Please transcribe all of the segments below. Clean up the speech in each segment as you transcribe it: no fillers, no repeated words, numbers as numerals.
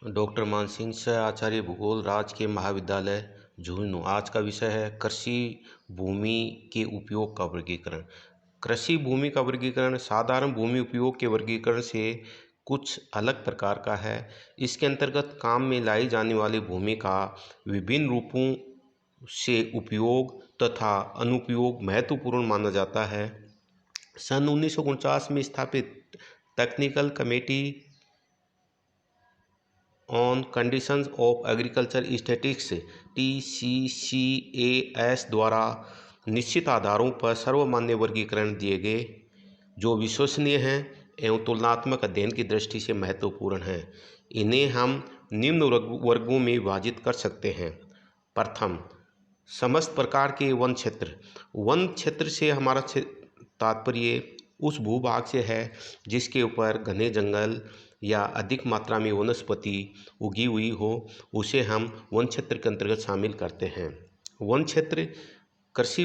Doctor Mansingh सह आचार्य भूगोल राजकीय महाविद्यालय झुंझुनू। आज का विषय है कृषि भूमि के उपयोग का वर्गीकरण। कृषि भूमि का वर्गीकरण साधारण भूमि उपयोग के वर्गीकरण से कुछ अलग प्रकार का है। इसके अंतर्गत काम में लाई जाने वाली भूमि का विभिन्न रूपों से उपयोग तथा अनुपयोग महत्वपूर्ण माना जाता है। सन 1949 में स्थापित technical committee on conditions of agriculture statistics TCCAS द्वारा निश्चित आधारों पर सर्वमान्य वर्गीकरण दिए गए, जो विश्वसनीय हैं एवं तुलनात्मक अध्ययन की दृष्टि से महत्वपूर्ण हैं। इन्हें हम निम्न वर्गों में विभाजित कर सकते हैं। प्रथम, समस्त प्रकार के वन क्षेत्र। वन क्षेत्र से हमारा तात्पर्य उस भूभाग से है जिसके ऊपर घने जंगल या अधिक मात्रा में वनस्पति उगी हुई हो, उसे हम वन क्षेत्र के अंतर्गत शामिल करते हैं। वन क्षेत्र कृषि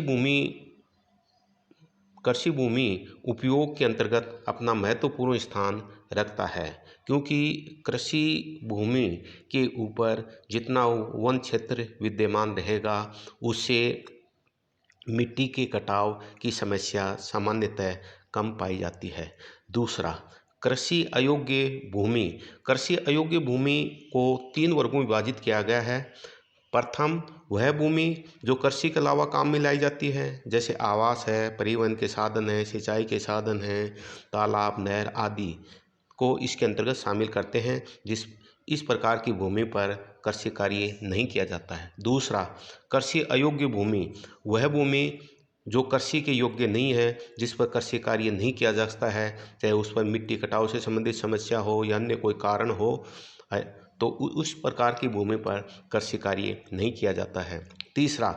भूमि उपयोग के अंतर्गत अपना महत्वपूर्ण स्थान रखता है, क्योंकि कृषि भूमि के ऊपर जितना वन क्षेत्र विद्यमान रहेगा, उससे मिट्टी के कटाव की समस्या सामान्यतः कम पाई जाती है। दूसरा, कृषि अयोग्य भूमि। कृषि अयोग्य भूमि को 3 वर्गों में विभाजित किया गया है। प्रथम, वह भूमि जो कृषि के अलावा काम में लाई जाती है, जैसे आवास है, परिवहन के साधन है, सिंचाई के साधन हैं, तालाब, नहर आदि को इसके अंतर्गत शामिल करते हैं। इस प्रकार की भूमि पर कृषि कार्य नहीं किया जाता है। दूसरा, कृषि अयोग्य भूमि, वह भूमि जो कृषि के योग्य नहीं है, जिस पर कृषि कार्य नहीं किया जा सकता है, चाहे उस पर मिट्टी कटाव से संबंधित समस्या हो या अन्य कोई कारण हो, तो उस प्रकार की भूमि पर कृषि कार्य नहीं किया जाता है। तीसरा,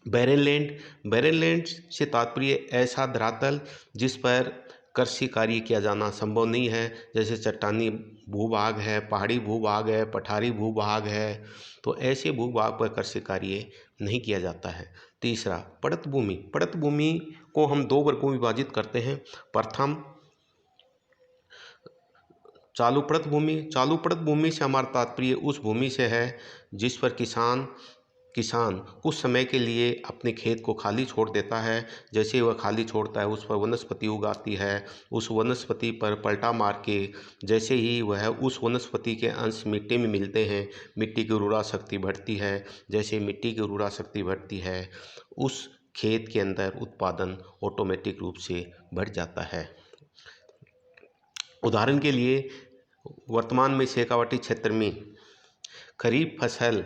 बैरन लैंड। बैरन लैंड से तात्पर्य ऐसा धरातल जिस पर कृषि कार्य किया जाना संभव नहीं है, जैसे चट्टानी भूभाग है, पहाड़ी भूभाग है, पठारी भूभाग है, तो ऐसे भूभाग पर कृषि कार्य नहीं किया जाता है। तीसरा, पड़त भूमि। पड़त भूमि को हम 2 वर्गों में विभाजित करते हैं। प्रथम, चालू पड़त भूमि। चालू पड़त भूमि से हमारा तात्पर्य उस भूमि से है जिस पर किसान कुछ समय के लिए अपने खेत को खाली छोड़ देता है। जैसे वह खाली छोड़ता है, उस पर वनस्पति उगाती है, उस वनस्पति पर पलटा मार के जैसे ही वह उस वनस्पति के अंश मिट्टी में मिलते हैं, मिट्टी की उर्वरा शक्ति बढ़ती है। जैसे मिट्टी की उर्वरा शक्ति बढ़ती है, उस खेत के अंदर उत्पादन ऑटोमेटिक रूप से बढ़ जाता है। उदाहरण के लिए, वर्तमान में शेखावाटी क्षेत्र में खरीफ फसल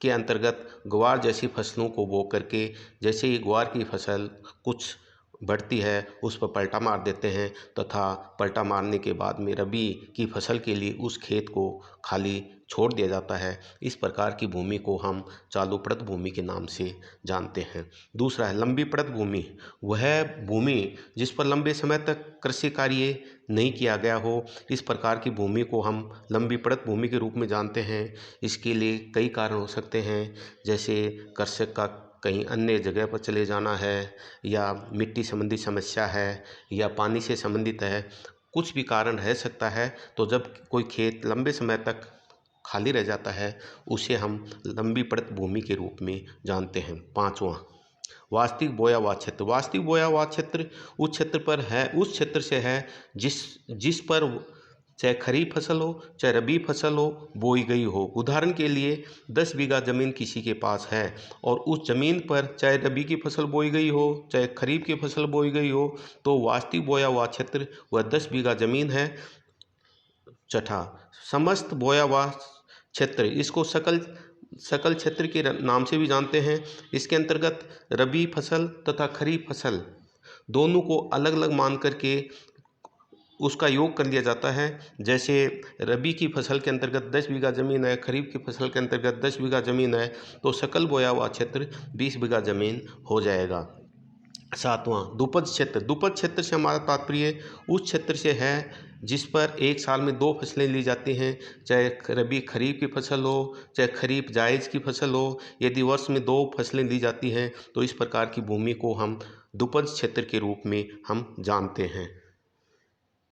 के अंतर्गत ग्वार जैसी फसलों को बो करके, जैसे ही ग्वार की फसल कुछ बढ़ती है, उस पर पलटा मार देते हैं तथा पलटा मारने के बाद में रबी की फसल के लिए उस खेत को खाली छोड़ दिया जाता है। इस प्रकार की भूमि को हम चालू पड़त भूमि के नाम से जानते हैं। दूसरा है लंबी पड़त भूमि। वह भूमि जिस पर लंबे समय तक कृषि कार्य नहीं किया गया हो, इस प्रकार की भूमि को हम लंबी पड़त भूमि के रूप में जानते हैं। इसके लिए कई कारण हो सकते हैं, जैसे कृषक का कहीं अन्य जगह पर चले जाना है, या मिट्टी संबंधी समस्या है, या पानी से संबंधित है, कुछ भी कारण रह सकता है। तो जब कोई खेत लंबे समय तक खाली रह जाता है, उसे हम लंबी पड़त भूमि के रूप में जानते हैं। पांचवा, वास्तविक बोया हुआ क्षेत्र। वास्तविक बोया हुआ क्षेत्र उस क्षेत्र पर है, उस क्षेत्र से है जिस पर चाहे खरीफ फसल हो, चाहे रबी फसल हो, बोई गई हो। उदाहरण के लिए 10 बीघा ज़मीन किसी के पास है और उस ज़मीन पर चाहे रबी की फसल बोई गई हो, चाहे खरीफ की फसल बोई गई हो, तो वास्तविक बोया हुआ क्षेत्र वह 10 बीघा ज़मीन है। छठा, समस्त बोया हुआ क्षेत्र, इसको सकल क्षेत्र के नाम से भी जानते हैं। इसके अंतर्गत रबी फसल तथा खरीफ फसल दोनों को अलग अलग मान करके उसका योग कर लिया जाता है। जैसे रबी की फसल के अंतर्गत 10 बीघा ज़मीन है, खरीफ की फसल के अंतर्गत 10 बीघा ज़मीन है, तो सकल बोया हुआ क्षेत्र 20 बीघा ज़मीन हो जाएगा। सातवां, दुपज क्षेत्र। दुपज क्षेत्र से हमारा तात्पर्य उस क्षेत्र से है जिस पर एक साल में 2 फसलें ली जाती हैं, चाहे रबी खरीफ की फसल हो, चाहे खरीफ जायज़ की फसल हो। यदि वर्ष में 2 फसलें ली जाती हैं, तो इस प्रकार की भूमि को हम दुपज क्षेत्र के रूप में हम जानते हैं।